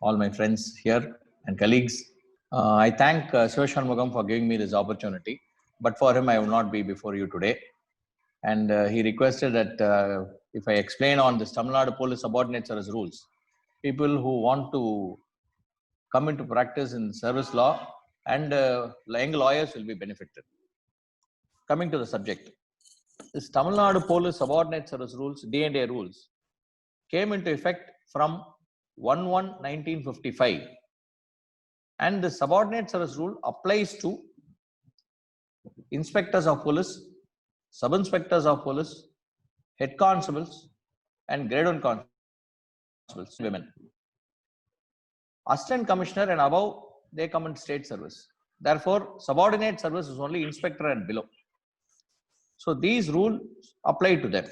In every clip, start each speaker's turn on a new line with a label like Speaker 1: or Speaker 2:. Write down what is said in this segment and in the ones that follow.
Speaker 1: all my friends here and colleagues. I thank Siva Shanmugam for giving me this opportunity, but for him, I will not be before you today. And he requested that if I explain on this Tamil Nadu Police Subordinate Service rules, people who want to come into practice in service law and young lawyers will be benefited. Coming to the subject, this Tamil Nadu Police Subordinate Service rules, D&A rules, came into effect from 1/1/1955, and the subordinate service rule applies to inspectors of police, sub-inspectors of police, head constables, and grade 1 constables, women. Assistant commissioner and above, they come in state service. Therefore, subordinate service is only inspector and below. So these rules apply to them.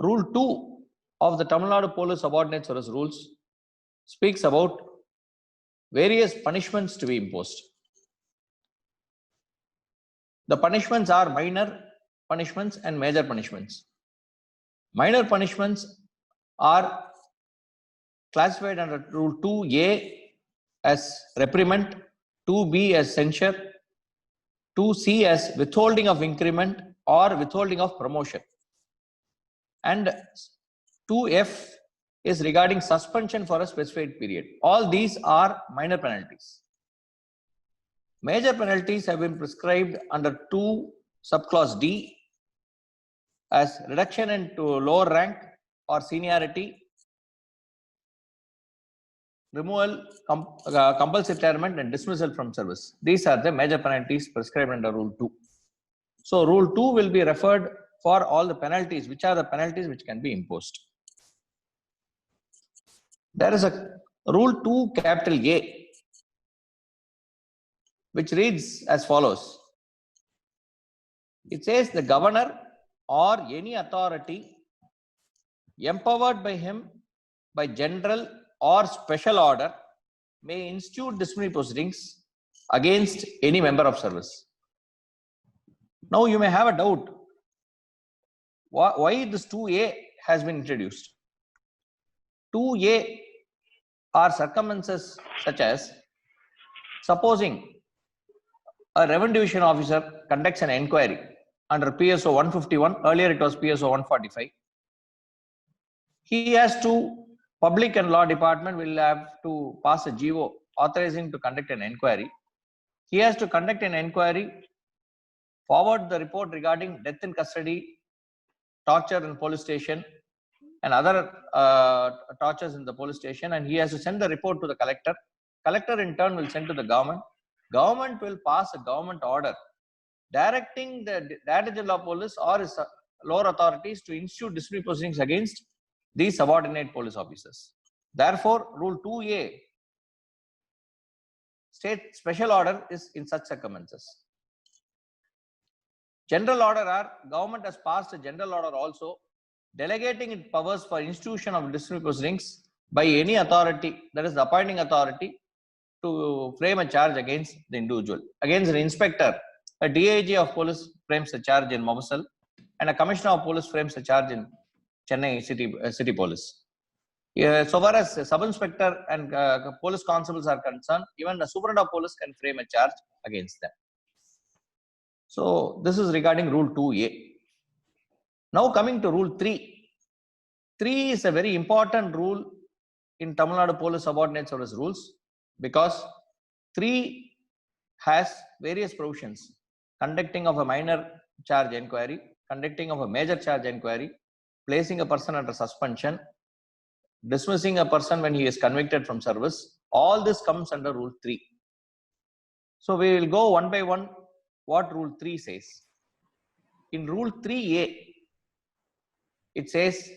Speaker 1: Rule 2 of the Tamil Nadu Police Subordinate Service rules speaks about various punishments to be imposed. The punishments are minor punishments and major punishments. Minor punishments are classified under Rule 2A as reprimand, 2B as censure, 2C as withholding of increment or withholding of promotion, and 2F is regarding suspension for a specified period. All these are minor penalties. Major penalties have been prescribed under 2 subclause D as reduction into lower rank or seniority, removal, compulsory retirement, and dismissal from service. These are the major penalties prescribed under Rule 2. So Rule 2 will be referred for all the penalties, which are the penalties which can be imposed. There is a Rule 2 capital A, which reads as follows. It says the governor or any authority empowered by him by general or special order may institute disciplinary proceedings against any member of service. Now you may have a doubt why this 2A has been introduced. 2A are circumstances such as supposing a revenue division officer conducts an inquiry under PSO 151, earlier it was PSO 145. He has to, Public and Law Department will have to pass a GO authorizing to conduct an inquiry. He has to conduct an inquiry, forward the report regarding death in custody, torture in police station, and other tortures in the police station, and he has to send the report to the collector. Collector in turn will send to the government. Government will pass a government order directing the Director General of Police or his lower authorities to institute disciplinary proceedings against these subordinate police officers. Therefore, Rule 2A state special order is in such circumstances. General order are, government has passed a general order also delegating its powers for institution of disciplinary proceedings by any authority, that is the appointing authority, to frame a charge against the individual. Against an inspector, a DIG of police frames a charge in Mobasal, and a commissioner of police frames a charge in Chennai City Police. So far as sub-inspector and police constables are concerned, even the superintendent of police can frame a charge against them. So this is regarding Rule 2A. Now coming to Rule 3. 3 is a very important rule in Tamil Nadu Police Subordinate Service rules because 3 has various provisions: conducting of a minor charge inquiry, conducting of a major charge inquiry, placing a person under suspension, dismissing a person when he is convicted from service. All this comes under Rule 3. So we will go one by one what Rule 3 says. In Rule 3A, it says,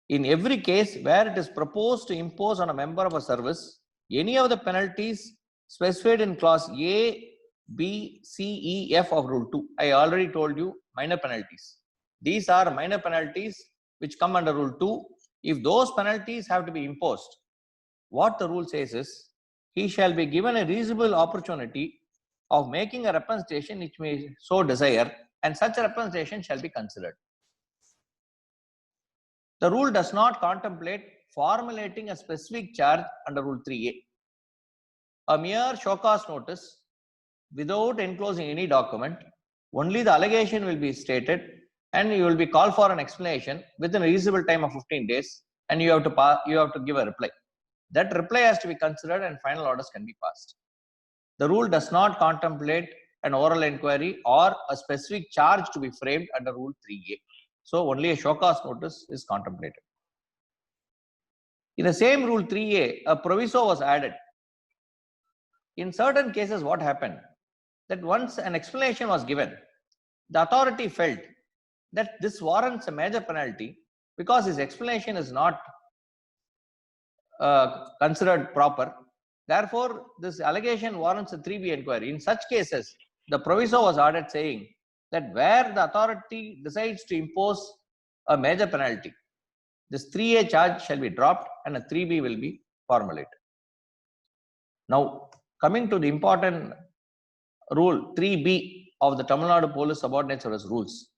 Speaker 1: in every case where it is proposed to impose on a member of a service any of the penalties specified in clause A, B, C, E, F of Rule 2. I already told you minor penalties. These are minor penalties which come under Rule 2. If those penalties have to be imposed, what the rule says is, he shall be given a reasonable opportunity of making a representation which may so desire, and such a representation shall be considered. The rule does not contemplate formulating a specific charge under Rule 3A. A mere show cause notice without enclosing any document, only the allegation will be stated and you will be called for an explanation within a reasonable time of 15 days and you have to give a reply. That reply has to be considered and final orders can be passed. The rule does not contemplate an oral inquiry or a specific charge to be framed under Rule 3A. So only a show cause notice is contemplated. In the same Rule 3A, a proviso was added. In certain cases, what happened? That once an explanation was given, the authority felt that this warrants a major penalty because his explanation is not considered proper. Therefore, this allegation warrants a 3B inquiry. In such cases, the proviso was added saying that where the authority decides to impose a major penalty, this 3A charge shall be dropped and a 3B will be formulated. Now, coming to the important Rule 3B of the Tamil Nadu Police Subordinate Service Rules,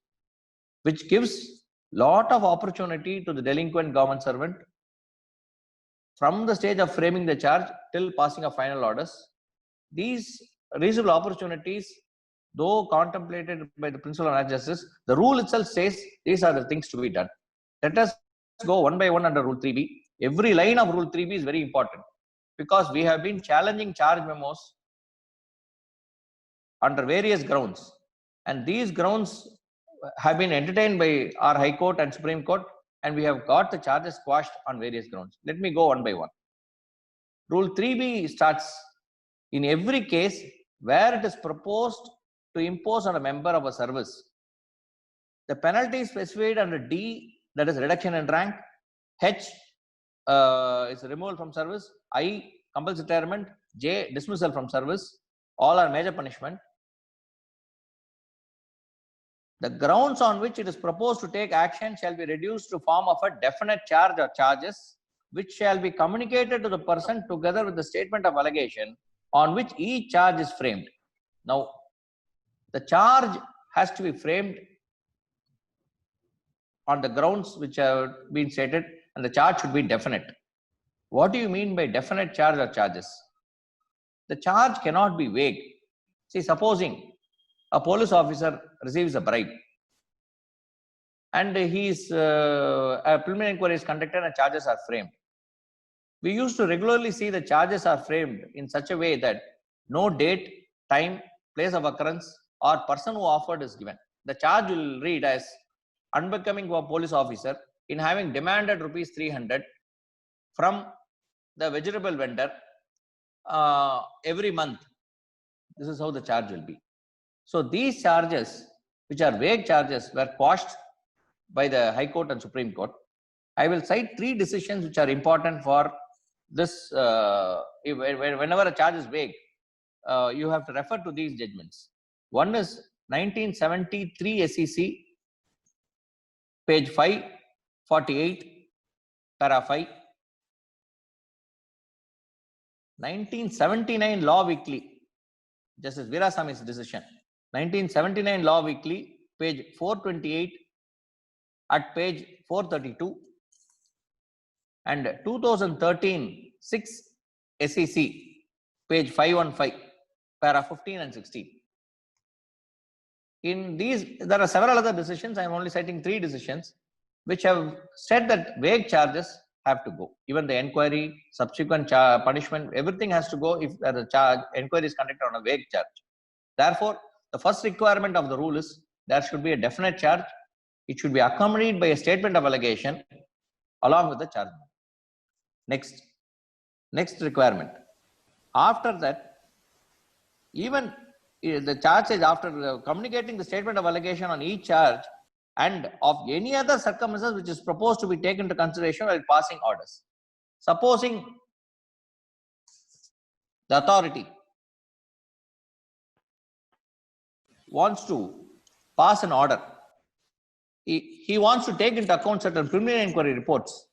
Speaker 1: which gives lot of opportunity to the delinquent government servant from the stage of framing the charge till passing of final orders. These reasonable opportunities, though contemplated by the principle of natural justice, the rule itself says these are the things to be done. Let us go one by one under Rule 3B. Every line of Rule 3B is very important because we have been challenging charge memos under various grounds, and these grounds have been entertained by our High Court and Supreme Court, and we have got the charges quashed on various grounds. Let me go one by one. Rule 3B starts in every case where it is proposed to impose on a member of a service the penalty specified under D, that is reduction in rank, H is removal from service, I compulsory retirement, J dismissal from service, all are major punishment. The grounds on which it is proposed to take action shall be reduced to form of a definite charge or charges, which shall be communicated to the person together with the statement of allegation on which each charge is framed. Now, the charge has to be framed on the grounds which have been stated, and the charge should be definite. What do you mean by definite charge or charges? The charge cannot be vague. See, supposing a police officer receives a bribe and a preliminary inquiry is conducted and charges are framed. We used to regularly see the charges are framed in such a way that no date, time, place of occurrence or person who offered is given. The charge will read as unbecoming to a police officer in having demanded rupees 300 from the vegetable vendor every month. This is how the charge will be. So these charges, which are vague charges, were quashed by the High Court and Supreme Court. I will cite 3 decisions which are important for this. Whenever a charge is vague, you have to refer to these judgments. One is 1973 SEC, page 548, para 5. 1979 Law Weekly, Justice Veerasami's decision. 1979 Law Weekly, page 428 at page 432, and 2013 6 SEC, page 515, para 15 and 16. In these, there are several other decisions. I am only citing 3 decisions which have said that vague charges have to go. Even the inquiry, subsequent punishment, everything has to go if the inquiry is conducted on a vague charge. Therefore, the first requirement of the rule is there should be a definite charge. It should be accompanied by a statement of allegation along with the charge. Next requirement. After that, even the charge is after communicating the statement of allegation on each charge and of any other circumstances which is proposed to be taken into consideration while passing orders. Supposing the authority wants to pass an order, he wants to take into account certain preliminary inquiry reports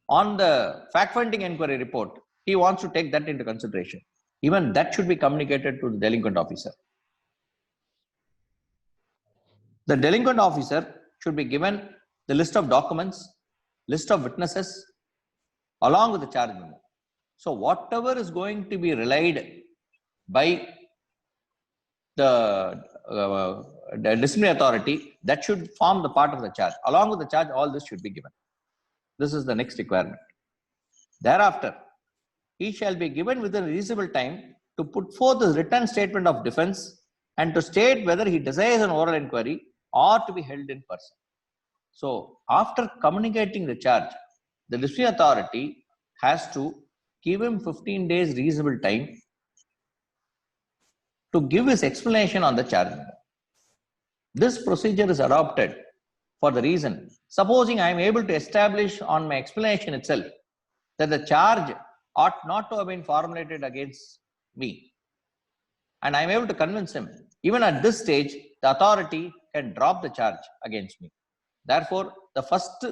Speaker 1: on the fact-finding inquiry report, he wants to take that into consideration. Even that should be communicated to the delinquent officer. The delinquent officer should be given the list of documents, list of witnesses, along with the charge memo. So whatever is going to be relied by the disciplinary authority, that should form the part of the charge. Along with the charge, all this should be given. This is the next requirement. Thereafter, he shall be given within a reasonable time to put forth his written statement of defense and to state whether he desires an oral inquiry or to be held in person. So, after communicating the charge, the disciplinary authority has to give him 15 days reasonable time to give his explanation on the charge. This procedure is adopted for the reason, supposing I am able to establish on my explanation itself that the charge ought not to have been formulated against me, and I am able to convince him, even at this stage, the authority can drop the charge against me. Therefore, the first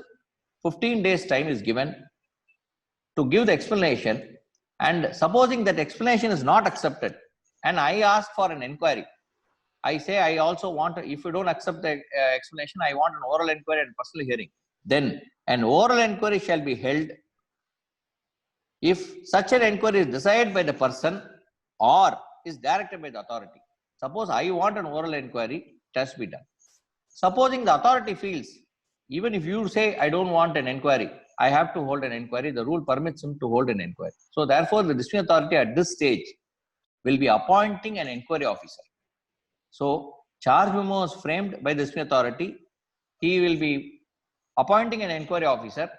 Speaker 1: 15 days time is given to give the explanation, and supposing that explanation is not accepted, and I ask for an inquiry, I say I also want, if you don't accept the explanation, I want an oral inquiry and personal hearing. Then an oral inquiry shall be held if such an inquiry is decided by the person or is directed by the authority. Suppose I want an oral inquiry, it has to be done. Supposing the authority feels, even if you say I don't want an inquiry, I have to hold an inquiry, the rule permits him to hold an inquiry. So therefore, the disciplinary authority at this stage will be appointing an inquiry officer. So charge memo is framed by the disciplinary authority. He will be appointing an inquiry officer.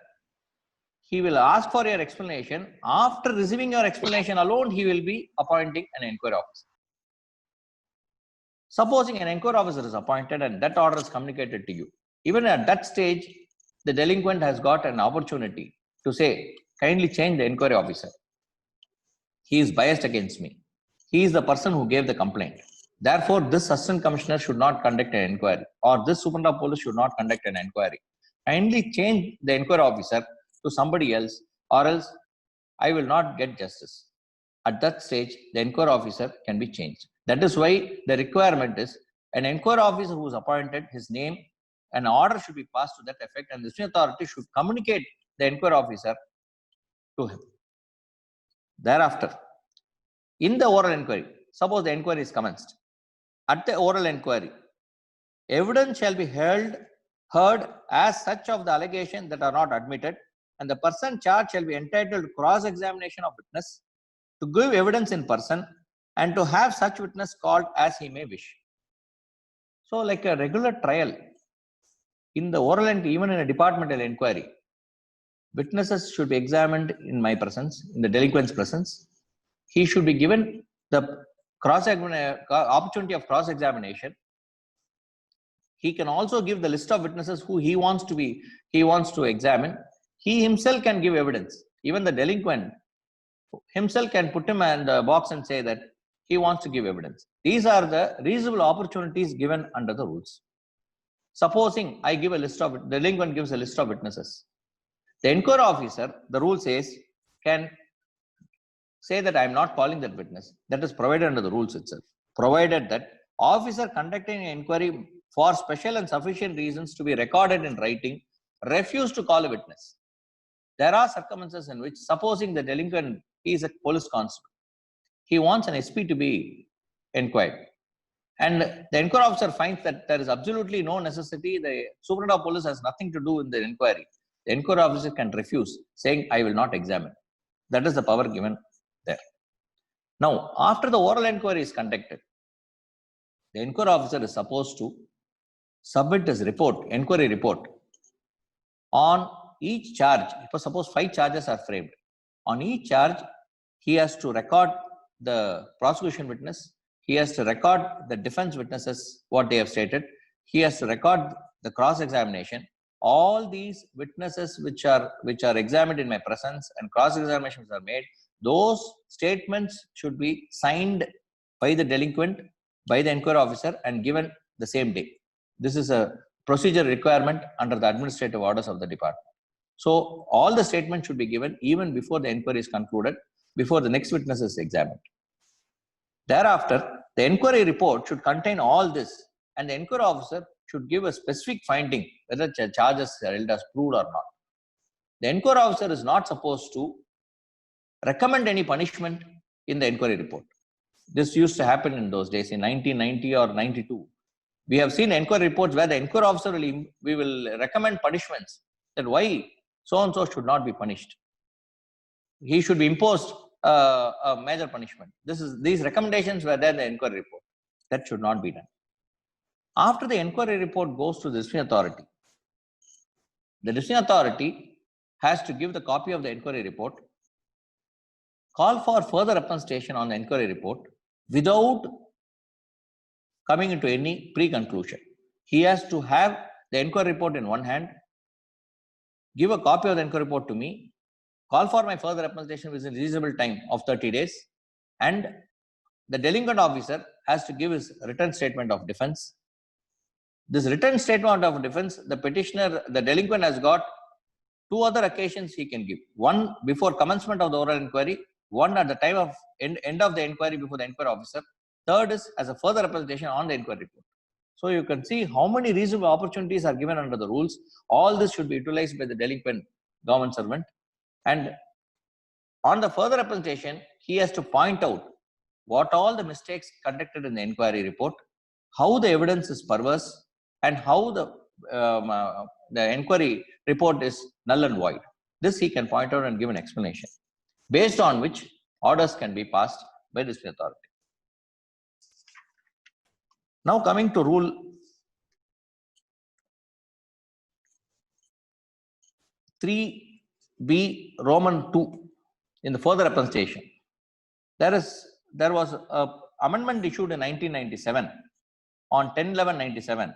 Speaker 1: He will ask for your explanation. After receiving your explanation alone, he will be appointing an inquiry officer. Supposing an inquiry officer is appointed and that order is communicated to you, even at that stage, the delinquent has got an opportunity to say, kindly change the inquiry officer. He is biased against me. He is the person who gave the complaint. Therefore, this assistant commissioner should not conduct an inquiry, or this superintendent of police should not conduct an inquiry. Kindly change the inquiry officer to somebody else, or else I will not get justice. At that stage, the inquiry officer can be changed. That is why the requirement is an inquiry officer who is appointed, his name, an order should be passed to that effect, and the disciplinary authority should communicate the inquiry officer to him. Thereafter, in the oral inquiry, suppose the inquiry is commenced. At the oral inquiry, evidence shall be heard as such of the allegation that are not admitted, and the person charged shall be entitled to cross-examination of witness, to give evidence in person, and to have such witness called as he may wish. So, like a regular trial, in the oral and even in a departmental inquiry, witnesses should be examined in my presence, in the delinquent's presence. He should be given the opportunity of cross-examination. He can also give the list of witnesses who he wants to examine. He himself can give evidence. Even the delinquent himself can put him in the box and say that he wants to give evidence. These are the reasonable opportunities given under the rules. Supposing I give a list of, the delinquent gives a list of witnesses. The inquiry officer, the rule says, can say that I am not calling that witness. That is provided under the rules itself. Provided that officer conducting an inquiry for special and sufficient reasons to be recorded in writing refuse to call a witness. There are circumstances in which, supposing the delinquent is a police constable, he wants an SP to be inquired, and the inquiry officer finds that there is absolutely no necessity, the superintendent of police has nothing to do in the inquiry. The inquiry officer can refuse, saying, I will not examine. That is the power given there. Now, after the oral inquiry is conducted, the inquiry officer is supposed to submit his report, inquiry report, on each charge. Suppose 5 charges are framed. On each charge, he has to record the prosecution witness, he has to record the defense witnesses, what they have stated, he has to record the cross-examination. All these witnesses which are examined in my presence and cross-examinations are made, those statements should be signed by the delinquent, by the inquiry officer, and given the same day. This is a procedure requirement under the administrative orders of the department. So all the statements should be given even before the inquiry is concluded, before the next witness is examined. Thereafter, the inquiry report should contain all this, and the inquiry officer should give a specific finding whether charges are held as proved or not. The inquiry officer is not supposed to recommend any punishment in the inquiry report. This used to happen in those days in 1990 or 92. We have seen inquiry reports where the inquiry officer will recommend punishments, that why so and so should not be punished. He should be imposed a major punishment. These recommendations were there in the inquiry report. That should not be done. After the inquiry report goes to the disciplinary authority, the disciplinary authority has to give the copy of the inquiry report, call for further representation on the inquiry report without coming into any pre-conclusion. He has to have the inquiry report in one hand, give a copy of the inquiry report to me, call for my further representation within reasonable time of 30 days, and the delinquent officer has to give his written statement of defense. This written statement of defense, the petitioner, the delinquent has got two other occasions he can give. One before commencement of the oral inquiry, one at the time of end of the inquiry before the inquiry officer. Third is as a further representation on the inquiry report. So you can see how many reasonable opportunities are given under the rules. All this should be utilized by the delinquent government servant. And on the further representation, he has to point out what all the mistakes conducted in the inquiry report, how the evidence is perverse, and how the inquiry report is null and void. This he can point out and give an explanation, based on which orders can be passed by the disciplinary authority. Now coming to rule 3B Roman 2 in the further representation. There was an amendment issued in 1997 on 10/11/97,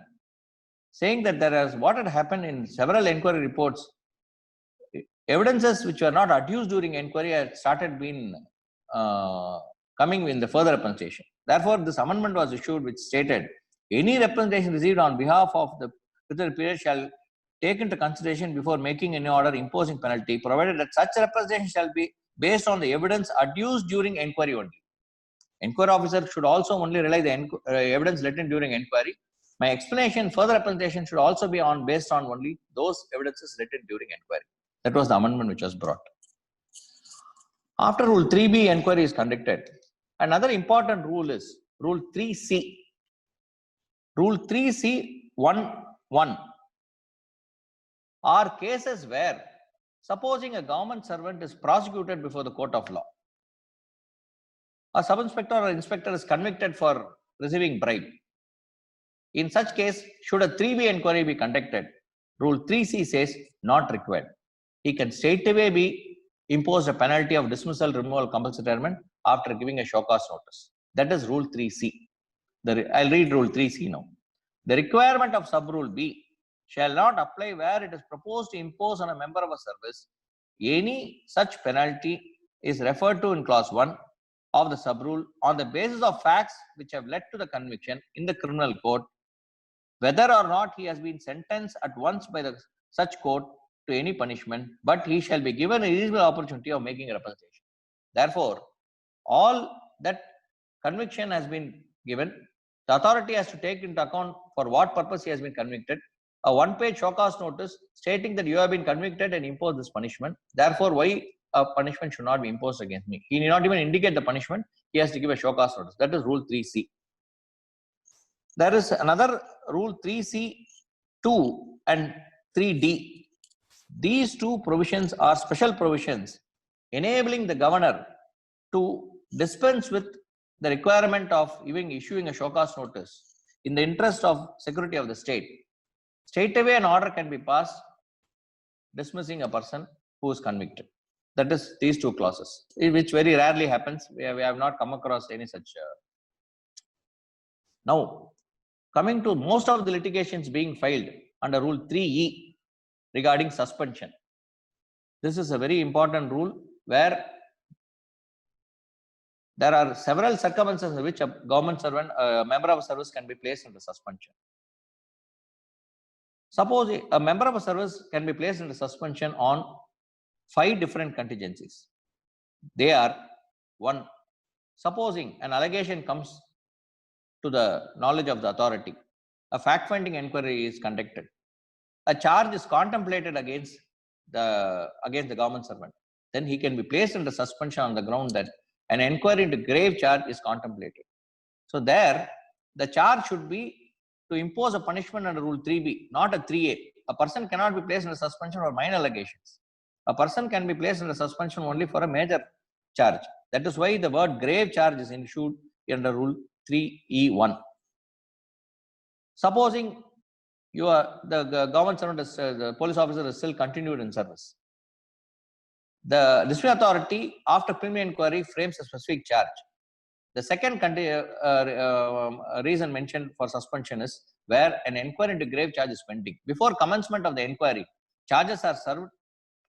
Speaker 1: saying that what had happened in several inquiry reports, evidences which were not adduced during inquiry had started being coming in the further representation. Therefore, this amendment was issued which stated, any representation received on behalf of the period shall take into consideration before making any order imposing penalty, provided that such representation shall be based on the evidence adduced during inquiry only. Inquiry officer should also only rely the evidence written during inquiry. My explanation, further representation should also be based on only those evidences written during inquiry. That was the amendment which was brought. After Rule 3B, inquiry is conducted. Another important rule is Rule 3C. Rule 3C 1.1 are cases where, supposing a government servant is prosecuted before the court of law, a sub-inspector or inspector is convicted for receiving bribe. In such case, should a 3B inquiry be conducted, Rule 3C says not required. He can straightaway be imposed a penalty of dismissal, removal, compulsory retirement after giving a show cause notice. That is Rule 3C. I'll read Rule 3C now. The requirement of sub-rule B shall not apply where it is proposed to impose on a member of a service any such penalty is referred to in clause 1 of the sub-rule on the basis of facts which have led to the conviction in the criminal court, whether or not he has been sentenced at once by such court to any punishment, but he shall be given a reasonable opportunity of making a representation. Therefore, all that conviction has been given, the authority has to take into account for what purpose he has been convicted, a one-page show cause notice stating that you have been convicted and impose this punishment. Therefore, why a punishment should not be imposed against me? He need not even indicate the punishment. He has to give a show cause notice. That is Rule 3C. There is another Rule 3C2 and 3D. These two provisions are special provisions enabling the governor to dispense with the requirement of even issuing a show cause notice in the interest of security of the state. Straightaway an order can be passed dismissing a person who is convicted. That is these two clauses, which very rarely happens. We have not come across any such. Now, coming to most of the litigations being filed under Rule 3E regarding suspension. This is a very important rule where there are several circumstances in which a government servant, a member of a service can be placed under suspension. Suppose a member of a service can be placed under suspension on 5 different contingencies. They are: 1, supposing an allegation comes to the knowledge of the authority, a fact-finding inquiry is conducted, a charge is contemplated against against the government servant, then he can be placed under suspension on the ground that an inquiry into grave charge is contemplated. So there, the charge should be to impose a punishment under Rule 3B, not a 3A. A person cannot be placed under suspension for minor allegations. A person can be placed under suspension only for a major charge. That is why the word grave charge is issued under Rule 3E1. Supposing the government servant is, the police officer is still continued in service. The disciplinary authority, after preliminary inquiry, frames a specific charge. The second reason mentioned for suspension is where an inquiry into grave charge is pending. Before commencement of the inquiry, charges are served,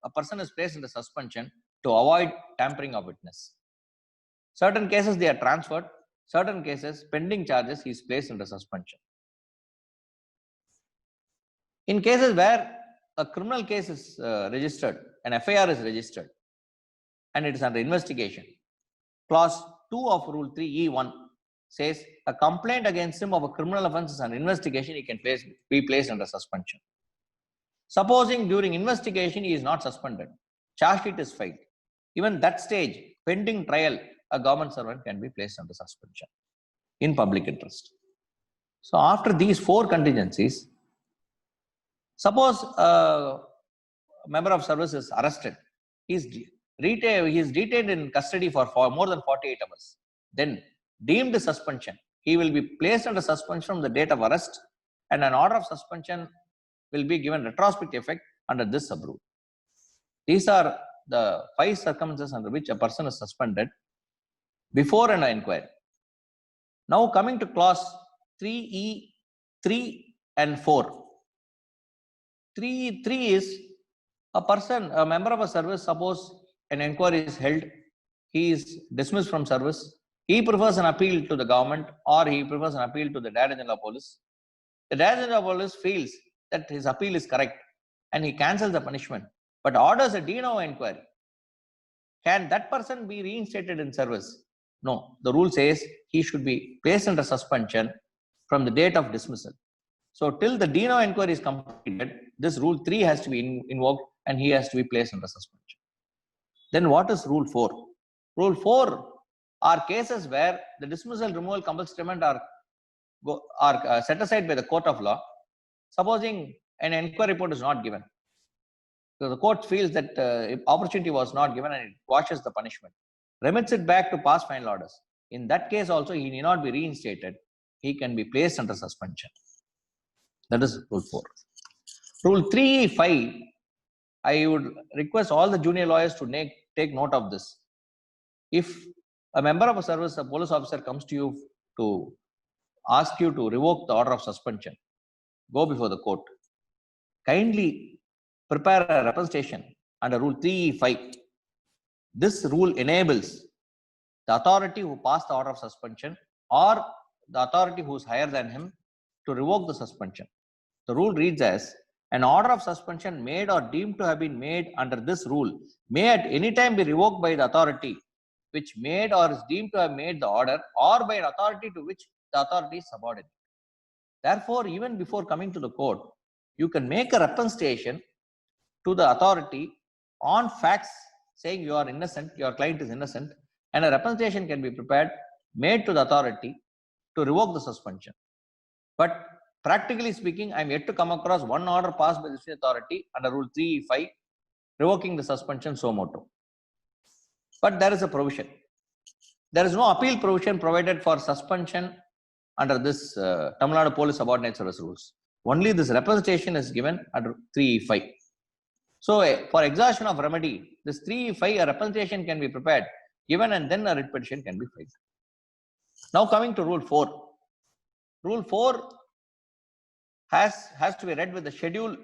Speaker 1: a person is placed into suspension to avoid tampering of witness. Certain cases they are transferred, certain cases pending charges he is placed into suspension. In cases where a criminal case is registered, an FIR is registered, and it is under investigation, clause 2 of Rule 3E1 says a complaint against him of a criminal offence is under investigation, he can be placed under suspension. Supposing during investigation he is not suspended, charge sheet is filed. Even that stage, pending trial, a government servant can be placed under suspension in public interest. So after these four contingencies, suppose a member of service is arrested, he is detained in custody for more than 48 hours, then deemed suspension, he will be placed under suspension from the date of arrest, and an order of suspension will be given retrospective effect under this sub-rule. These are the 5 circumstances under which a person is suspended before an inquiry. Now coming to clause 3E, 3 and 4. 3 is a member of a service, suppose an inquiry is held, he is dismissed from service, he prefers an appeal to the government or he prefers an appeal to the Director General of Police. The Director General of Police feels that his appeal is correct and he cancels the punishment, but orders a de novo inquiry. Can that person be reinstated in service? No. The rule says he should be placed under suspension from the date of dismissal. So till the de novo inquiry is completed, this Rule 3 has to be invoked and he has to be placed under suspension. Then what is Rule 4? Rule 4 are cases where the dismissal, removal, compulsory treatment are set aside by the court of law. Supposing an inquiry report is not given, so the court feels that opportunity was not given and it quashes the punishment, remits it back to pass final orders. In that case also, he need not be reinstated. He can be placed under suspension. That is Rule 4. Rule 3E5, I would request all the junior lawyers to take note of this. If a member of a service, a police officer comes to you to ask you to revoke the order of suspension, go before the court. Kindly prepare a representation under Rule 3E5. This rule enables the authority who passed the order of suspension or the authority who is higher than him to revoke the suspension. The rule reads as, an order of suspension made or deemed to have been made under this rule may at any time be revoked by the authority which made or is deemed to have made the order or by an authority to which the authority is subordinate. Therefore, even before coming to the court, you can make a representation to the authority on facts saying you are innocent, your client is innocent, and a representation can be prepared, made to the authority to revoke the suspension. But practically speaking, I am yet to come across one order passed by the authority under Rule 3E5 revoking the suspension suo motu. But there is a provision. There is no appeal provision provided for suspension under this Tamil Nadu Police Subordinate Service rules. Only this representation is given under 3E5. So for exhaustion of remedy, this 3E5, a representation can be prepared, given, and then a writ petition can be filed. Now coming to Rule 4. Rule 4 has to be read with the schedule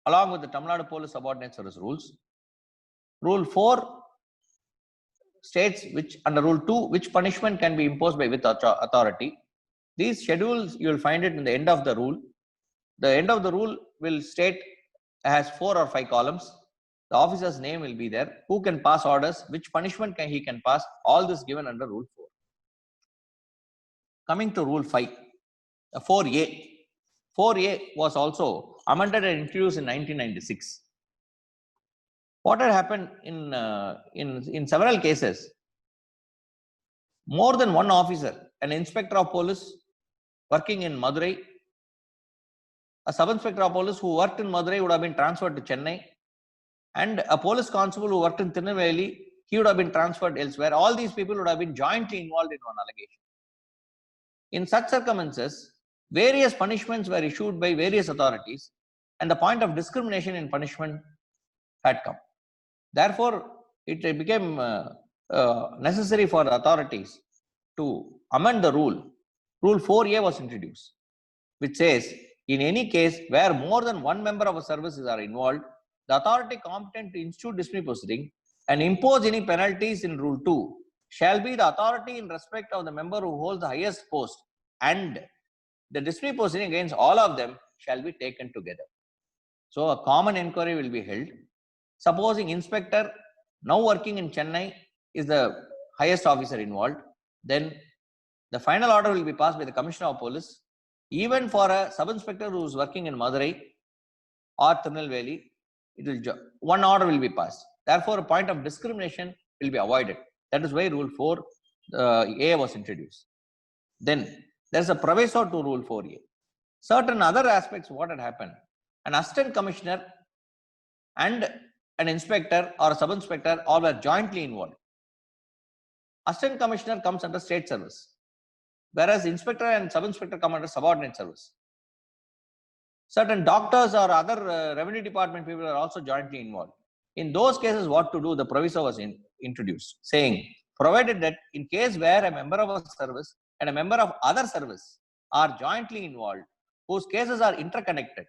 Speaker 1: along with the Tamil Nadu Police Subordinate Service rules. Rule 4 states which under Rule 2 which punishment can be imposed by which authority. These schedules you will find it in the end of the rule. The end of the rule will state has 4 or 5 columns. The officer's name will be there, who can pass orders, which punishment he can pass, all this given under Rule 4. Coming to Rule 5, 4A. 4A was also amended and introduced in 1996. What had happened in several cases, more than one officer, an inspector of police working in Madurai, a sub-inspector of police who worked in Madurai would have been transferred to Chennai, and a police constable who worked in Tirunelveli, he would have been transferred elsewhere. All these people would have been jointly involved in one allegation. In such circumstances, various punishments were issued by various authorities, and the point of discrimination in punishment had come. Therefore, it became necessary for the authorities to amend the rule. Rule 4A was introduced, which says, in any case where more than one member of a service are involved, the authority competent to institute disciplinary proceeding and impose any penalties in Rule 2 shall be the authority in respect of the member who holds the highest post, and the disciplinary proceeding against all of them shall be taken together. So a common inquiry will be held. Supposing inspector now working in Chennai is the highest officer involved, then the final order will be passed by the Commissioner of Police. Even for a sub-inspector who is working in Madurai or Tirunelveli, one order will be passed. Therefore, a point of discrimination will be avoided. That is why Rule 4A was introduced. Then there is a proviso to Rule 4A. Certain other aspects, what had happened, an assistant commissioner and an inspector or a sub-inspector all were jointly involved. Assistant commissioner comes under state service, whereas inspector and sub-inspector come under subordinate service. Certain doctors or other revenue department people are also jointly involved. In those cases, what to do? The proviso was introduced, saying, provided that in case where a member of a service and a member of other service are jointly involved, whose cases are interconnected,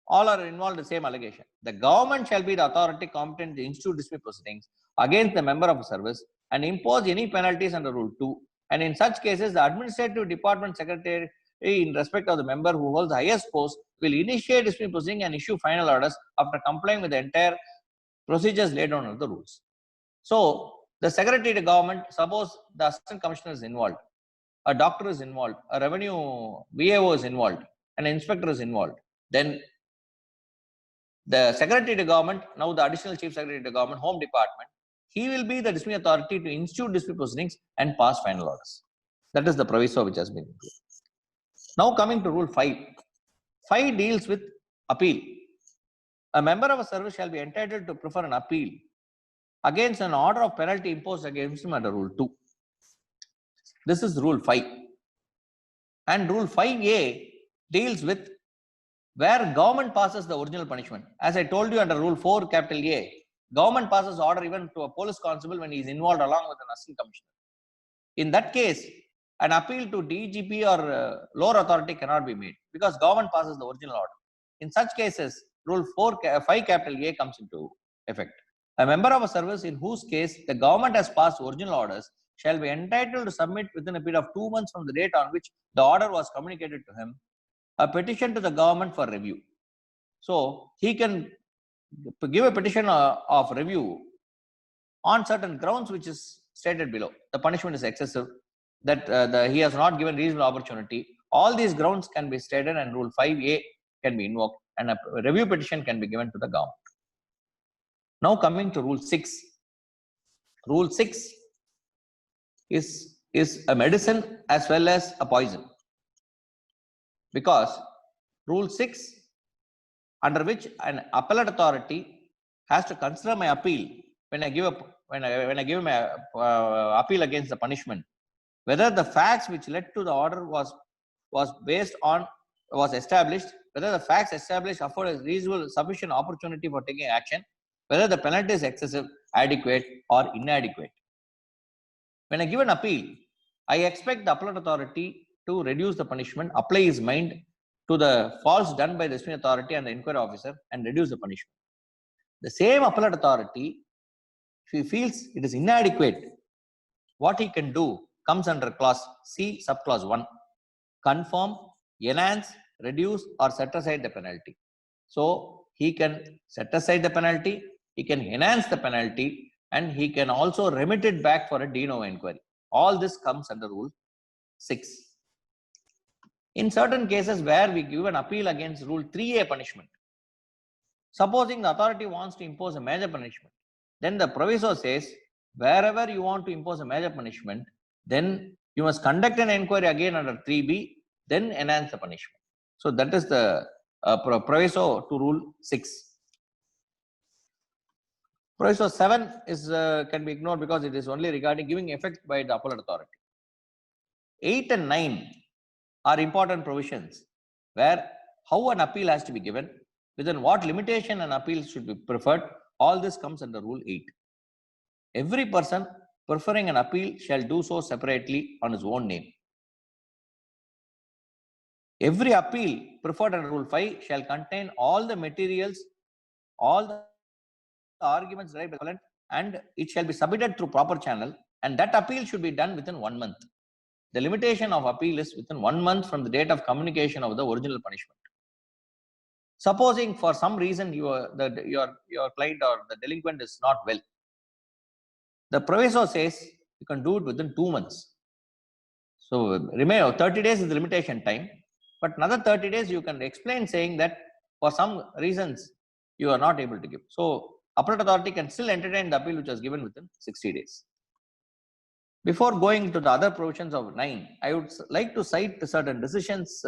Speaker 1: all are involved in the same allegation, the government shall be the authority competent to institute disciplinary proceedings against the member of a service and impose any penalties under Rule 2. And in such cases, the administrative department secretary, in respect of the member who holds the highest post, will initiate disciplinary proceeding and issue final orders after complying with the entire procedures laid down under the rules. So, the secretary to government, suppose the assistant commissioner is involved, a doctor is involved, a revenue VAO is involved, an inspector is involved, then the secretary to government, now the additional chief secretary to government, home department, he will be the disciplinary authority to institute disciplinary proceedings and pass final orders. That is the proviso which has been included. Now coming to Rule 5. 5 deals with appeal. A member of a service shall be entitled to prefer an appeal against an order of penalty imposed against him under Rule 2. This is Rule 5. And Rule 5A deals with where government passes the original punishment. As I told you under Rule 4 capital A, government passes order even to a police constable when he is involved along with an assistant commissioner. In that case, an appeal to DGP or lower authority cannot be made because government passes the original order. In such cases, Rule 5 capital A comes into effect. A member of a service in whose case the government has passed original orders shall be entitled to submit within a period of 2 months from the date on which the order was communicated to him a petition to the government for review. So he can give a petition of review on certain grounds which is stated below. The punishment is excessive, that he has not given reasonable opportunity. All these grounds can be stated and Rule 5A can be invoked and a review petition can be given to the government. Now coming to Rule 6. Rule 6 is a medicine as well as a poison. Because Rule 6, under which an appellate authority has to consider my appeal when I give my appeal against the punishment, whether the facts which led to the order was established, whether the facts established afford a reasonable sufficient opportunity for taking action, whether the penalty is excessive, adequate, or inadequate. When I give an appeal, I expect the appellate authority to reduce the punishment, apply his mind to the faults done by the disciplinary authority and the inquiry officer and reduce the punishment. The same appellate authority, if he feels it is inadequate, what he can do comes under clause C, subclause 1. Confirm, enhance, reduce, or set aside the penalty. So he can set aside the penalty, he can enhance the penalty, and he can also remit it back for a de novo inquiry. All this comes under Rule 6. In certain cases where we give an appeal against Rule 3A punishment, Supposing the authority wants to impose a major punishment, then the proviso says wherever you want to impose a major punishment, then you must conduct an inquiry again under 3B, then enhance the punishment. So that is the proviso to rule 6. Proviso 7 is can be ignored because it is only regarding giving effect by the appellate authority. 8 and 9 are important provisions where how an appeal has to be given, within what limitation an appeal should be preferred. All this comes under rule 8. Every person preferring an appeal shall do so separately on his own name. Every appeal preferred under rule 5 shall contain all the materials, all the arguments derived by the appellant, and it shall be submitted through proper channel, and that appeal should be done within 1 month. The limitation of appeal is within 1 month from the date of communication of the original punishment. Supposing for some reason your client or the delinquent is not well, the proviso says you can do it within 2 months. So remember, 30 days is the limitation time, but another 30 days you can explain saying that for some reasons you are not able to give. So appellate authority can still entertain the appeal which was given within 60 days. Before going to the other provisions of 9, I would like to cite certain decisions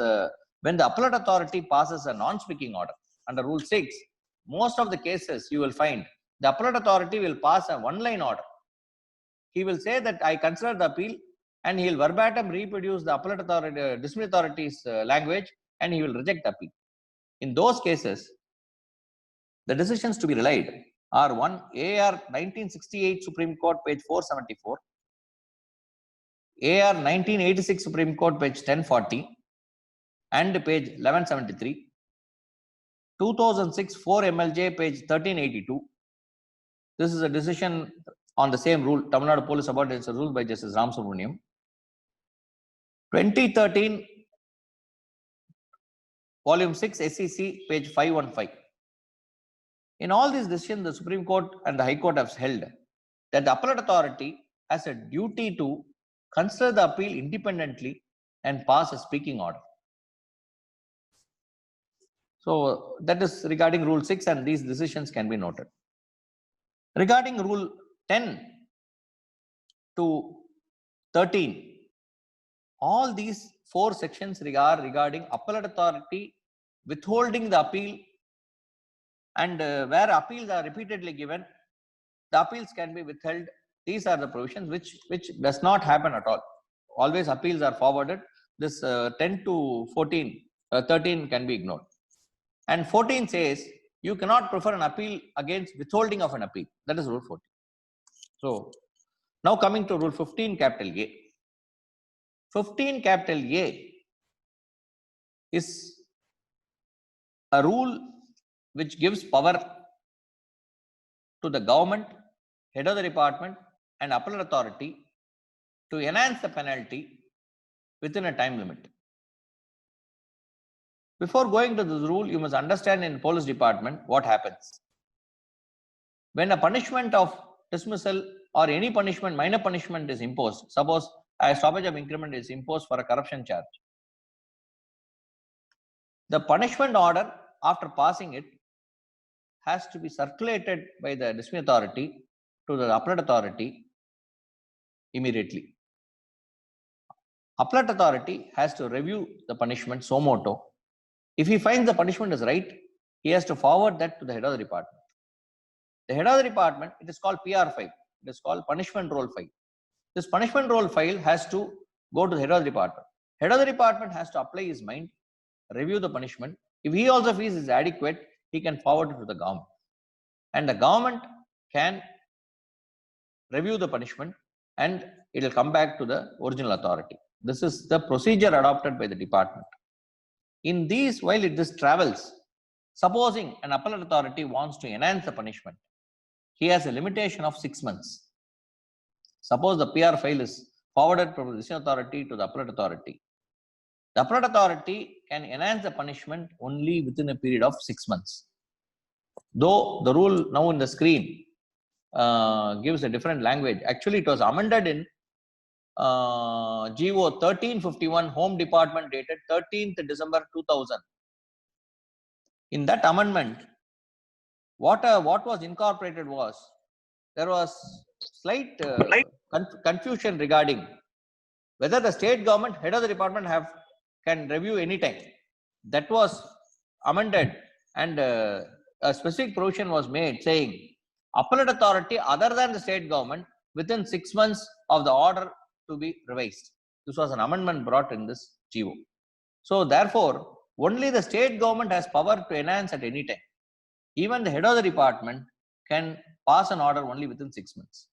Speaker 1: when the appellate authority passes a non-speaking order. Under rule 6, most of the cases you will find the appellate authority will pass a one-line order. He will say that I consider the appeal, and he will verbatim reproduce the appellate authority, dismissal authority's language, and he will reject the appeal. In those cases, the decisions to be relied are 1. AR 1968 Supreme Court, page 474. AR 1986 Supreme Court, page 1040 and page 1173. 2006 4 MLJ, page 1382. This is a decision on the same rule, Tamil Nadu Police Subordination Rule by Justice Ram Subramaniam. 2013 volume 6 SEC, page 515. In all these decisions, the Supreme Court and the High Court have held that the appellate authority has a duty to consider the appeal independently and pass a speaking order. So that is regarding rule 6, and these decisions can be noted. Regarding rule 10 to 13, all these 4 sections regarding appellate authority withholding the appeal, and where appeals are repeatedly given, the appeals can be withheld. These are the provisions which does not happen at all. Always appeals are forwarded. This 10 to 14, 13 can be ignored. And 14 says you cannot prefer an appeal against withholding of an appeal. That is rule 14. So now coming to rule 15 capital A. 15 capital A is a rule which gives power to the government, head of the department, and appellate authority to enhance the penalty within a time limit. Before going to this rule, you must understand in police department what happens. When a punishment of dismissal or any punishment, minor punishment is imposed, suppose a stoppage of increment is imposed for a corruption charge, the punishment order after passing it has to be circulated by the dismissal authority to the appellate authority immediately. Appellate authority has to review the punishment suo motu. If he finds the punishment is right, he has to forward that to the head of the department. The head of the department, it is called PR file. It is called punishment roll file. This punishment roll file has to go to the head of the department. Head of the department has to apply his mind, review the punishment. If he also feels it is adequate, he can forward it to the government. And the government can review the punishment and it will come back to the original authority. This is the procedure adopted by the department. In these, while this travels, supposing an appellate authority wants to enhance the punishment, he has a limitation of 6 months. Suppose the PR file is forwarded from the decision authority to the appellate authority. The appellate authority can enhance the punishment only within a period of 6 months. Though the rule now in the screen gives a different language. Actually, it was amended in GO 1351, Home Department, dated 13th December 2000. In that amendment, what was incorporated was, there was slight confusion regarding whether the state government, head of the department, can review anytime. That was amended, and a specific provision was made saying appellate authority other than the state government within 6 months of the order to be revised. This was an amendment brought in this GO. So therefore, only the state government has power to enhance at any time. Even the head of the department can pass an order only within 6 months.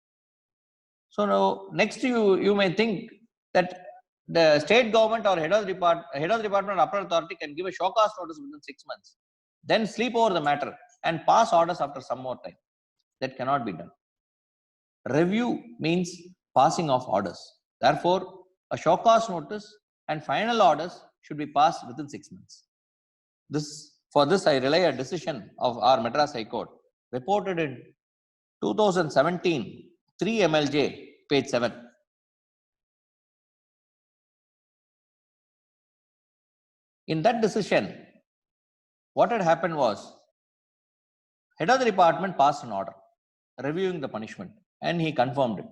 Speaker 1: So now, next you may think that the state government or head of the department or appellate authority can give a show cause notice within 6 months, then sleep over the matter and pass orders after some more time. That cannot be done. Review means passing of orders. Therefore, a show cause notice and final orders should be passed within 6 months. For this, I rely a decision of our Madras High Court, reported in 2017, 3 MLJ, page 7. In that decision, what had happened was, head of the department passed an order reviewing the punishment, and he confirmed it.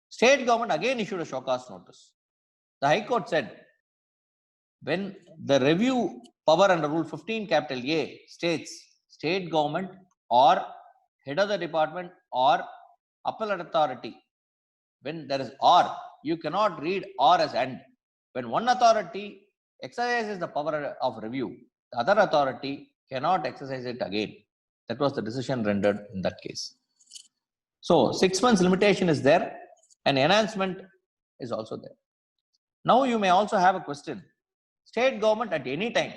Speaker 1: State government again issued a show cause notice. The High Court said, when the review power under Rule 15 capital A states state government or head of the department or appellate authority, when there is or, you cannot read or as and. When one authority exercises the power of review, the other authority cannot exercise it again. That was the decision rendered in that case. So 6 months limitation is there, and enhancement is also there. Now you may also have a question. State government at any time.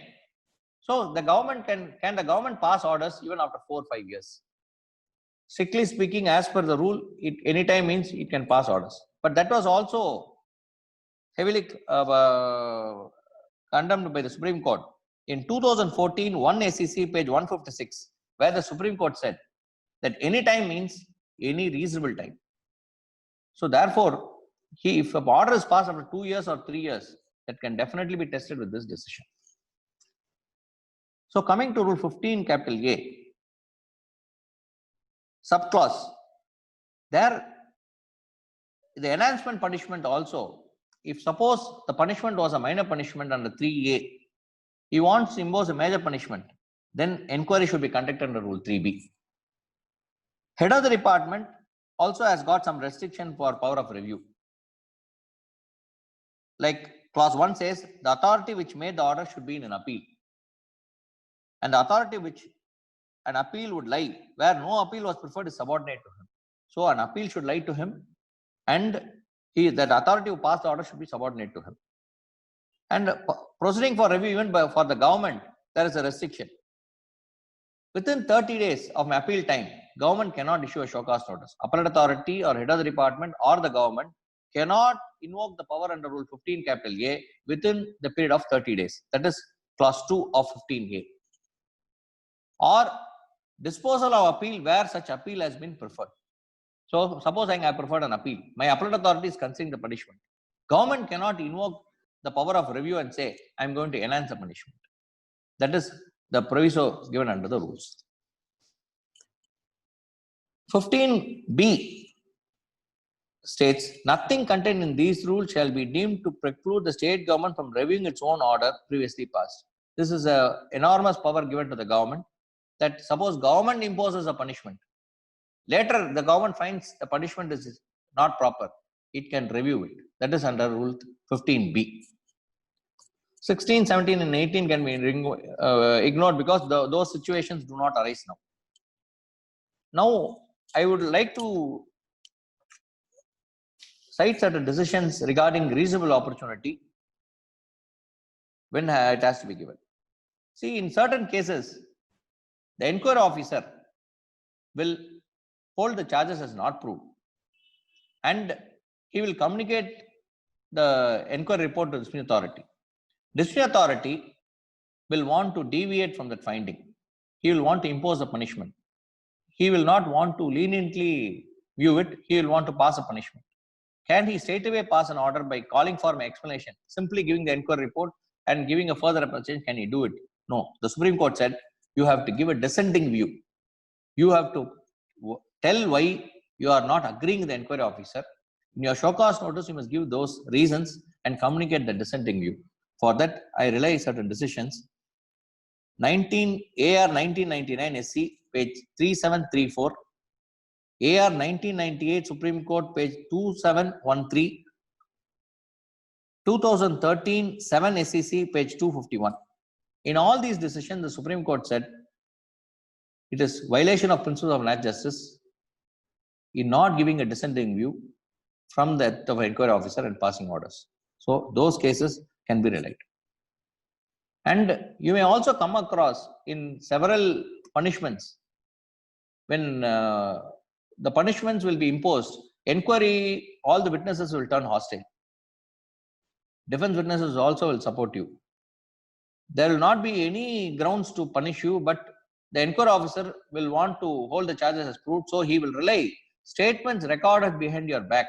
Speaker 1: So the government can the government pass orders even after 4 or 5 years? Strictly speaking, as per the rule, it anytime means it can pass orders. But that was also heavily condemned by the Supreme Court in 2014, 1 SEC page 156, where the Supreme Court said that any time means any reasonable time. So therefore, if an order is passed after 2 years or 3 years, that can definitely be tested with this decision. So coming to Rule 15 capital A, subclause, there the enhancement punishment also, if suppose the punishment was a minor punishment under 3A, he wants to impose a major punishment, then inquiry should be conducted under Rule 3B. Head of the department also has got some restriction for power of review. Like clause 1 says, the authority which made the order should be in an appeal. And the authority which an appeal would lie, where no appeal was preferred, is subordinate to him. So an appeal should lie to him, and that authority who passed the order should be subordinate to him. And proceeding for review even for the government, there is a restriction. Within 30 days of appeal time, government cannot issue a show cause notice. Appellate authority or head of the department or the government cannot invoke the power under Rule 15 capital A within the period of 30 days. That is clause 2 of 15A. Or disposal of appeal where such appeal has been preferred. So supposing I preferred an appeal, my appellate authority is considering the punishment. Government cannot invoke the power of review and say, I am going to enhance the punishment. That is the proviso given under the rules. 15B states, nothing contained in these rules shall be deemed to preclude the state government from reviewing its own order previously passed. This is an enormous power given to the government, that suppose government imposes a punishment, later the government finds the punishment is not proper, it can review it. That is under Rule 15B. 16, 17 and 18 can be ignored because those situations do not arise now. Now, I would like to cite certain decisions regarding reasonable opportunity when it has to be given. See, in certain cases, the inquiry officer will hold the charges as not proved, and he will communicate the inquiry report to the disciplinary authority. Disciplinary authority will want to deviate from that finding. He will want to impose a punishment. He will not want to leniently view it. He will want to pass a punishment. Can he straightaway pass an order by calling for my explanation, simply giving the inquiry report and giving a further application? Can he do it? No. The Supreme Court said you have to give a dissenting view. you have to tell why you are not agreeing with the inquiry officer. In your show cause notice, you must give those reasons and communicate the dissenting view. For that, I rely certain decisions. AR 1999 SC, page 3734. AR 1998 Supreme Court, page 2713. 2013 7 SEC, page 251. In all these decisions, the Supreme Court said it is violation of principles of natural justice in not giving a dissenting view from that of an inquiry officer and passing orders. So those cases can be relied. And you may also come across in several punishments when the punishments will be imposed, inquiry, all the witnesses will turn hostile. Defense witnesses also will support you. There will not be any grounds to punish you, but the inquiry officer will want to hold the charges as proved, so he will rely statements recorded behind your back.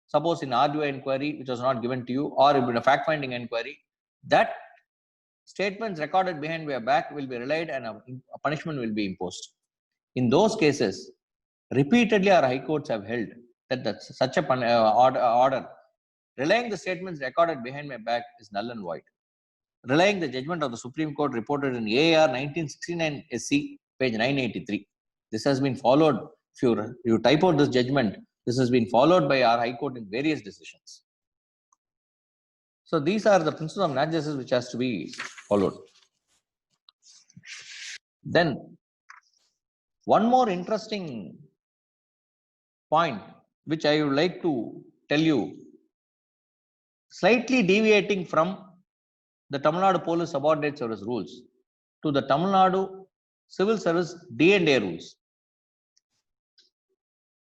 Speaker 1: Suppose in RDI inquiry, which was not given to you, or in a fact-finding inquiry, that statements recorded behind your back will be relied and a punishment will be imposed. In those cases, repeatedly our high courts have held that such a order, relying the statements recorded behind my back, is null and void. Relying the judgment of the Supreme Court reported in AR 1969 SC, page 983. This has been followed. If you type out this judgment, this has been followed by our High Court in various decisions. So these are the principles of natural justice which has to be followed. Then one more interesting point which I would like to tell you, slightly deviating from the Tamil Nadu Police Subordinate Service rules to the Tamil Nadu Civil Service D&A rules.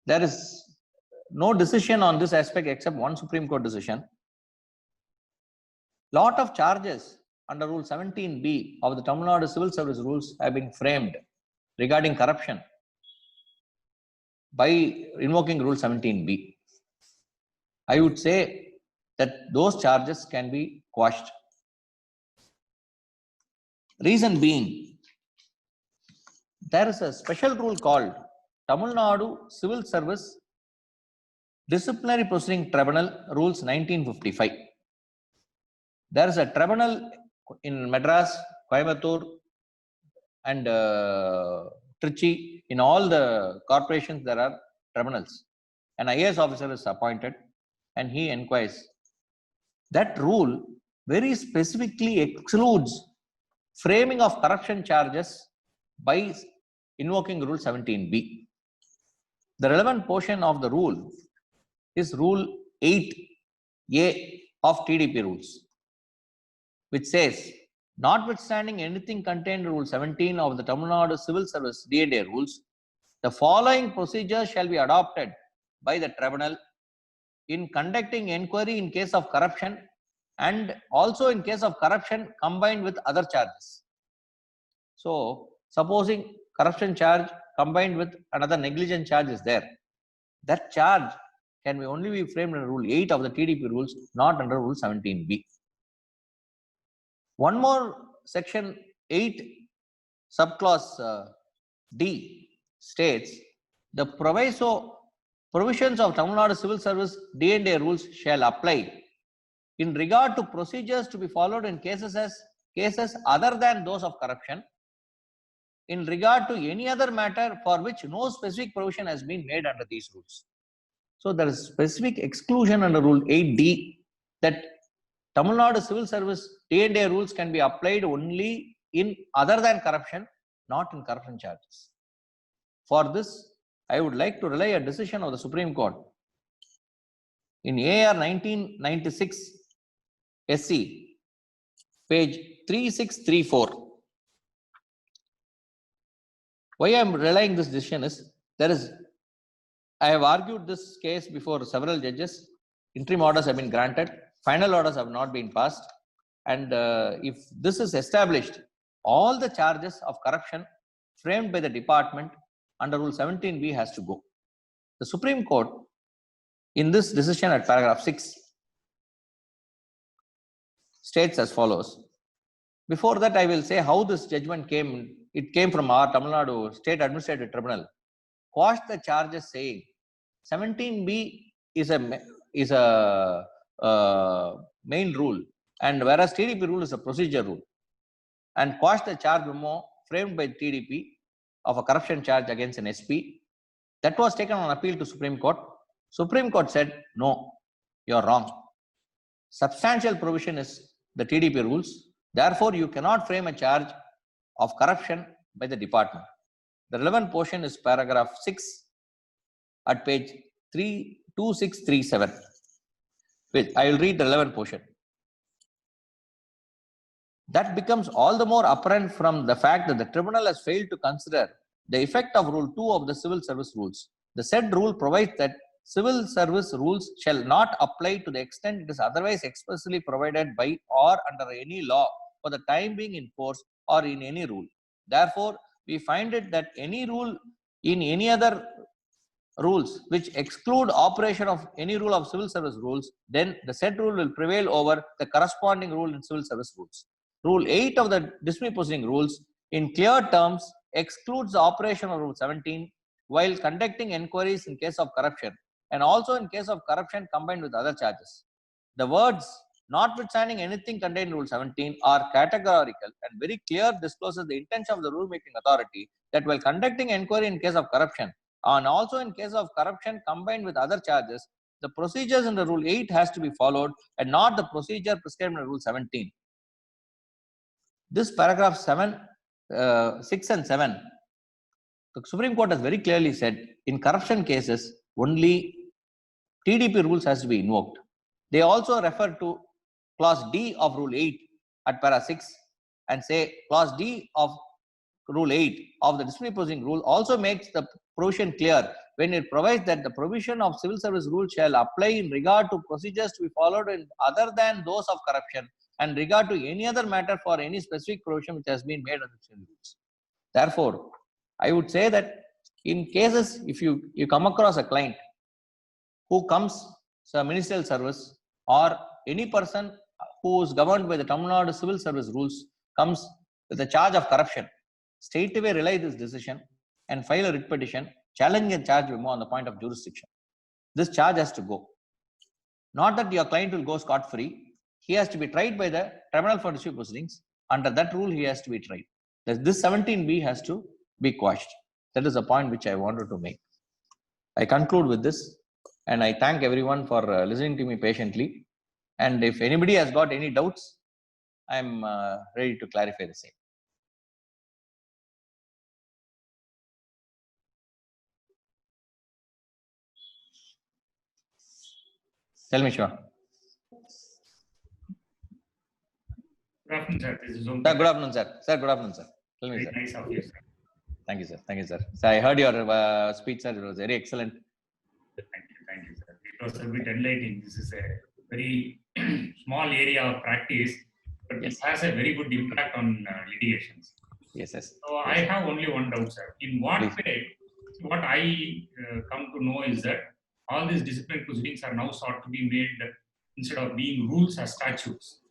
Speaker 1: There is no decision on this aspect except one Supreme Court decision. Lot of charges under Rule 17B of the Tamil Nadu Civil Service rules have been framed regarding corruption by invoking Rule 17B. I would say that those charges can be quashed. Reason being, there is a special rule called Tamil Nadu Civil Service Disciplinary Proceeding Tribunal Rules 1955. There is a tribunal in Madras, Coimbatore, and Trichy. In all the corporations, there are tribunals. An IAS officer is appointed and he inquires. That rule very specifically excludes framing of corruption charges by invoking Rule 17B. The relevant portion of the rule is Rule 8A of TDP rules, which says, notwithstanding anything contained in Rule 17 of the Tamil Nadu Civil Service D&A rules, the following procedures shall be adopted by the tribunal in conducting inquiry in case of corruption and also in case of corruption combined with other charges. So, supposing corruption charge combined with another negligent charge is there, that charge can only be framed under Rule 8 of the TDP rules, not under Rule 17B. One more section 8 subclause D states the provisions of Tamil Nadu Civil Service D&A rules shall apply in regard to procedures to be followed in cases other than those of corruption, in regard to any other matter for which no specific provision has been made under these rules. So there is specific exclusion under Rule 8D that Tamil Nadu Civil Service D&A rules can be applied only in other than corruption, not in corruption charges. For this, I would like to relay a decision of the Supreme Court in AR 1996 SC, page 3634. Why I am relaying this decision is, I have argued this case before several judges. Interim orders have been granted, final orders have not been passed, and if this is established, all the charges of corruption framed by the department under Rule 17B has to go. The Supreme Court, in this decision at paragraph 6, states as follows. Before that, I will say how this judgment came. It came from our Tamil Nadu State Administrative Tribunal. Quashed the charges saying 17B is a main rule, and whereas TDP rule is a procedure rule, and quashed the charge memo framed by TDP of a corruption charge against an SP. That was taken on appeal to Supreme Court. Supreme Court said, no, you are wrong. Substantial provision is the TDP rules. Therefore, you cannot frame a charge of corruption by the department. The relevant portion is paragraph 6 at page 2637. I will read the relevant portion. That becomes all the more apparent from the fact that the tribunal has failed to consider the effect of Rule 2 of the Civil Service Rules. The said rule provides that civil service rules shall not apply to the extent it is otherwise expressly provided by or under any law for the time being in force or in any rule. Therefore, we find it that any rule in any other rules which exclude operation of any rule of civil service rules, then the said rule will prevail over the corresponding rule in civil service rules. Rule 8 of the disciplinary proceeding rules in clear terms excludes the operation of Rule 17 while conducting inquiries in case of corruption and also in case of corruption combined with other charges. The words notwithstanding anything contained in Rule 17 are categorical and very clear discloses the intention of the rule-making authority that while conducting inquiry in case of corruption and also in case of corruption combined with other charges, the procedures in the Rule 8 has to be followed and not the procedure prescribed in Rule 17. This paragraph 6 and 7, the Supreme Court has very clearly said in corruption cases, only TDP rules has to be invoked. They also refer to clause D of Rule 8 at para 6 and say clause D of Rule 8 of the disciplinary proceeding rule also makes the provision clear when it provides that the provision of civil service rule shall apply in regard to procedures to be followed in other than those of corruption and regard to any other matter for any specific provision which has been made under the rules. Therefore, I would say that in cases, if you come across a client who comes to a ministerial service or any person who is governed by the Tamil Nadu civil service rules comes with a charge of corruption, straight away relay this decision and file a writ petition challenging a charge memo on the point of jurisdiction. This charge has to go. Not that your client will go scot-free. He has to be tried by the Tribunal for Dispute Proceedings. Under that rule, he has to be tried. This 17B has to be quashed. That is the point which I wanted to make. I conclude with this and I thank everyone for listening to me patiently. And if anybody has got any doubts, I am ready to clarify the same. Tell me, Shiva.
Speaker 2: Good afternoon, sir. This is
Speaker 1: Sir, good afternoon, sir. Sir, good afternoon, sir. Tell me,
Speaker 2: very
Speaker 1: sir.
Speaker 2: nice of you, sir.
Speaker 1: Thank you, sir. Thank you, sir. So I heard your speech, sir. It was very excellent.
Speaker 2: Thank you, sir. It was a bit enlightening. This is a very small area of practice, but
Speaker 1: Yes.
Speaker 2: it has a very good impact on litigations.
Speaker 1: Yes, yes.
Speaker 2: So I have only one doubt, sir. In what
Speaker 1: Please.
Speaker 2: way, what I come to know is that all these disciplinary proceedings are now sought to be made instead of being rules as statutes.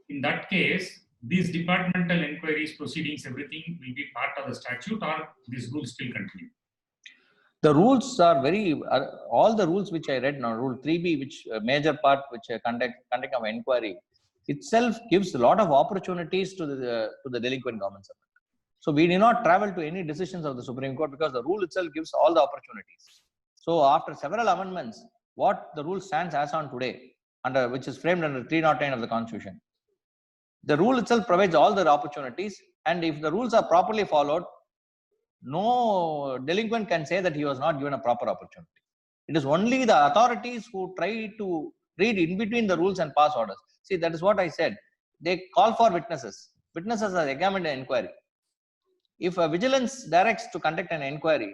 Speaker 2: In that case, these departmental inquiries, proceedings, everything will be part of the statute, or these rules still continue?
Speaker 1: The rules are very, all the rules which I read now, Rule 3B, which major part which conduct of inquiry, itself gives a lot of opportunities to the delinquent government servant. So we do not travel to any decisions of the Supreme Court because the rule itself gives all the opportunities. So after several amendments, what the rule stands as on today, which is framed under 309 of the Constitution, the rule itself provides all the opportunities, and if the rules are properly followed, no delinquent can say that he was not given a proper opportunity. It is only the authorities who try to read in between the rules and pass orders. See, that is what I said. They call for witnesses. Witnesses are examined in inquiry. If a vigilance directs to conduct an inquiry,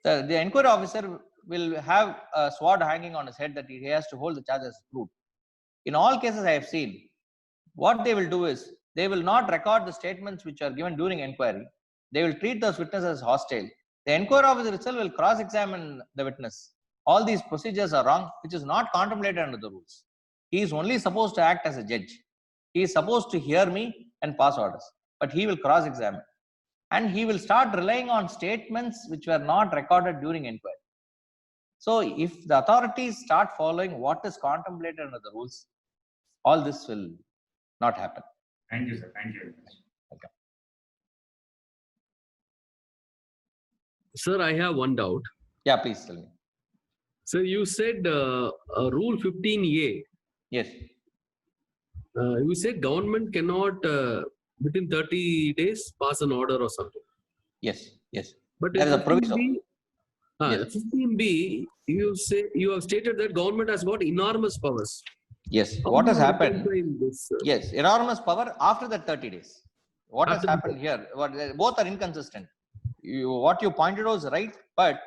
Speaker 1: the inquiry officer will have a sword hanging on his head that he has to hold the charge as proved. In all cases I have seen, what they will do is, they will not record the statements which are given during inquiry. They will treat those witnesses as hostile. The inquiry officer itself will cross-examine the witness. All these procedures are wrong, which is not contemplated under the rules. He is only supposed to act as a judge. He is supposed to hear me and pass orders, but he will cross-examine. And he will start relying on statements which were not recorded during inquiry. So if the authorities start following what is contemplated under the rules, all this will not happen.
Speaker 2: Thank you, sir. Thank you very much.
Speaker 1: Okay.
Speaker 3: Sir, I have one doubt.
Speaker 1: Yeah, please tell me.
Speaker 3: So you said Rule 15A.
Speaker 1: Yes.
Speaker 3: You said government cannot within 30 days pass an order or something.
Speaker 1: Yes. Yes.
Speaker 3: But
Speaker 1: There
Speaker 3: in
Speaker 1: is a proviso.
Speaker 3: 15B,
Speaker 1: Yes.
Speaker 3: 15B, you have stated that government has got enormous powers.
Speaker 1: Yes.
Speaker 3: How
Speaker 1: What
Speaker 3: do
Speaker 1: has
Speaker 3: you
Speaker 1: happened?
Speaker 3: reconcile this, sir?
Speaker 1: Yes, enormous power after the 30 days. What has
Speaker 3: After the
Speaker 1: happened here? Both are inconsistent. What you pointed was right, but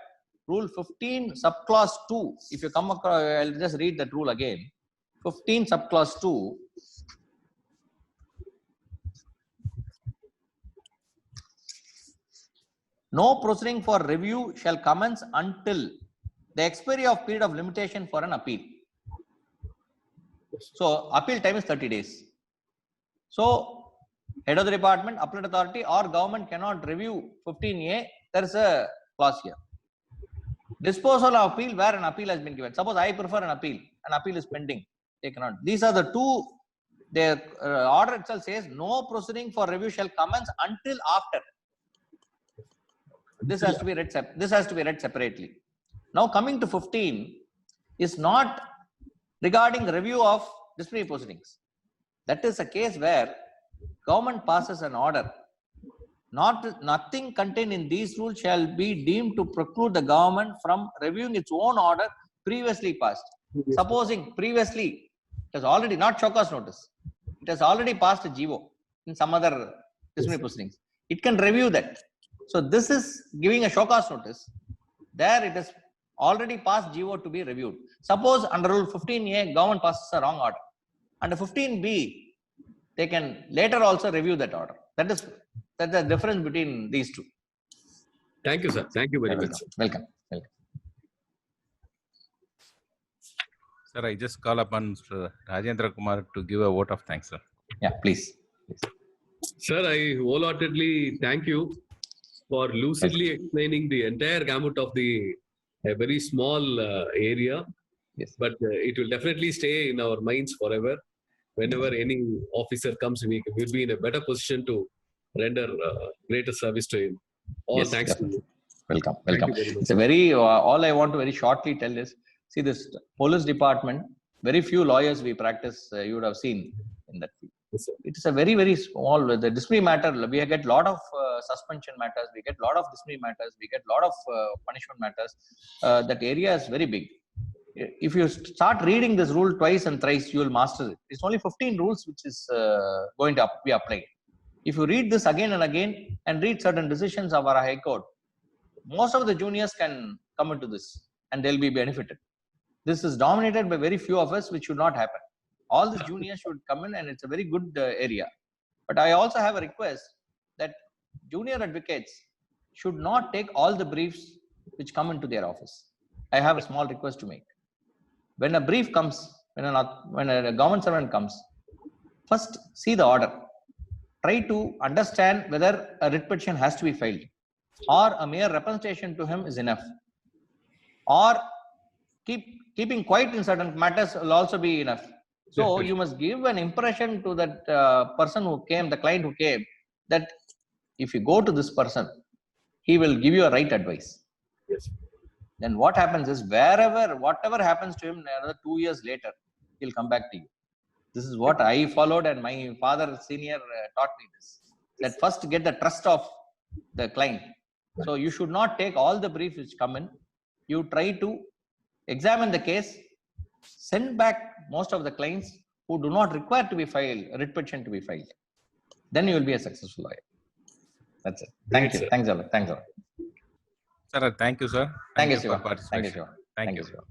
Speaker 1: Rule 15 subclause 2, if you come across, I'll just read that rule again. 15 subclause 2. No proceeding for review shall commence until the expiry of period of limitation for an appeal. So appeal time is 30 days. So head of the department, appellate authority or government cannot review 15A. There is a clause here. Disposal of appeal where an appeal has been given. Suppose I prefer an appeal is pending. They cannot. These are the two. Their order itself says no proceeding for review shall commence until after. This has to be read. This has to be read separately. Now coming to 15 is not regarding review of disciplinary proceedings. That is a case where government passes an order. Nothing contained in these rules shall be deemed to preclude the government from reviewing its own order previously passed. Supposing previously it has already not show cause notice, it has already passed a GO in some other disciplinary proceedings. It can review that. So this is giving a show cause notice. There it is already passed GO to be reviewed. Suppose under Rule 15A, government passes a wrong order. Under 15B, they can later also review that order. That's the difference between these two.
Speaker 3: Thank you, sir. Thank you very much.
Speaker 1: Welcome.
Speaker 4: Sir, I just call upon Rajendra Kumar to give a vote of thanks, sir.
Speaker 1: Yeah, please.
Speaker 3: Sir, I wholeheartedly thank you for lucidly explaining the entire gamut of a very small area.
Speaker 1: Yes.
Speaker 3: But it will definitely stay in our minds forever. Whenever any officer comes, we will be in a better position to render greater service to him. All
Speaker 1: Yes,
Speaker 3: thanks
Speaker 1: definitely.
Speaker 3: to you.
Speaker 1: Welcome.
Speaker 3: Thank you very much.
Speaker 1: It's a very, all I want to very shortly tell is, see this police department, very few lawyers we practice, you would have seen in that field.
Speaker 3: Yes, sir.
Speaker 1: It is a very, very small, the disciplinary matter, we get lot of suspension matters, we get lot of disciplinary matters, we get lot of punishment matters. That area is very big. If you start reading this rule twice and thrice, you will master it. It's only 15 rules which is going to be applied. If you read this again and again and read certain decisions of our High Court, most of the juniors can come into this and they'll be benefited. This is dominated by very few of us, which should not happen. All the juniors should come in and it's a very good area. But I also have a request that junior advocates should not take all the briefs which come into their office. I have a small request to make. When a brief comes, when a government servant comes, first see the order. Try to understand whether a writ petition has to be filed or a mere representation to him is enough. Or keeping quiet in certain matters will also be enough. So you must give an impression to that person who came, the client who came, that if you go to this person, he will give you a right advice.
Speaker 3: Yes.
Speaker 1: Then what happens is whatever happens to him another 2 years later, he'll come back to you. This is what I followed and my father senior taught me this. That first get the trust of the client. So you should not take all the briefs which come in. You try to examine the case, send back most of the clients who do not require to be filed, writ petition to be filed. Then you will be a successful lawyer. That's it. Thank you.
Speaker 3: Sir.
Speaker 1: Thanks a lot. Thanks a lot.
Speaker 4: Sir, thank you, sir.
Speaker 1: Thank you,
Speaker 4: for
Speaker 1: Shiva.
Speaker 4: participation.
Speaker 1: Thank you, Shiva.
Speaker 4: Thank you.
Speaker 1: Shiva.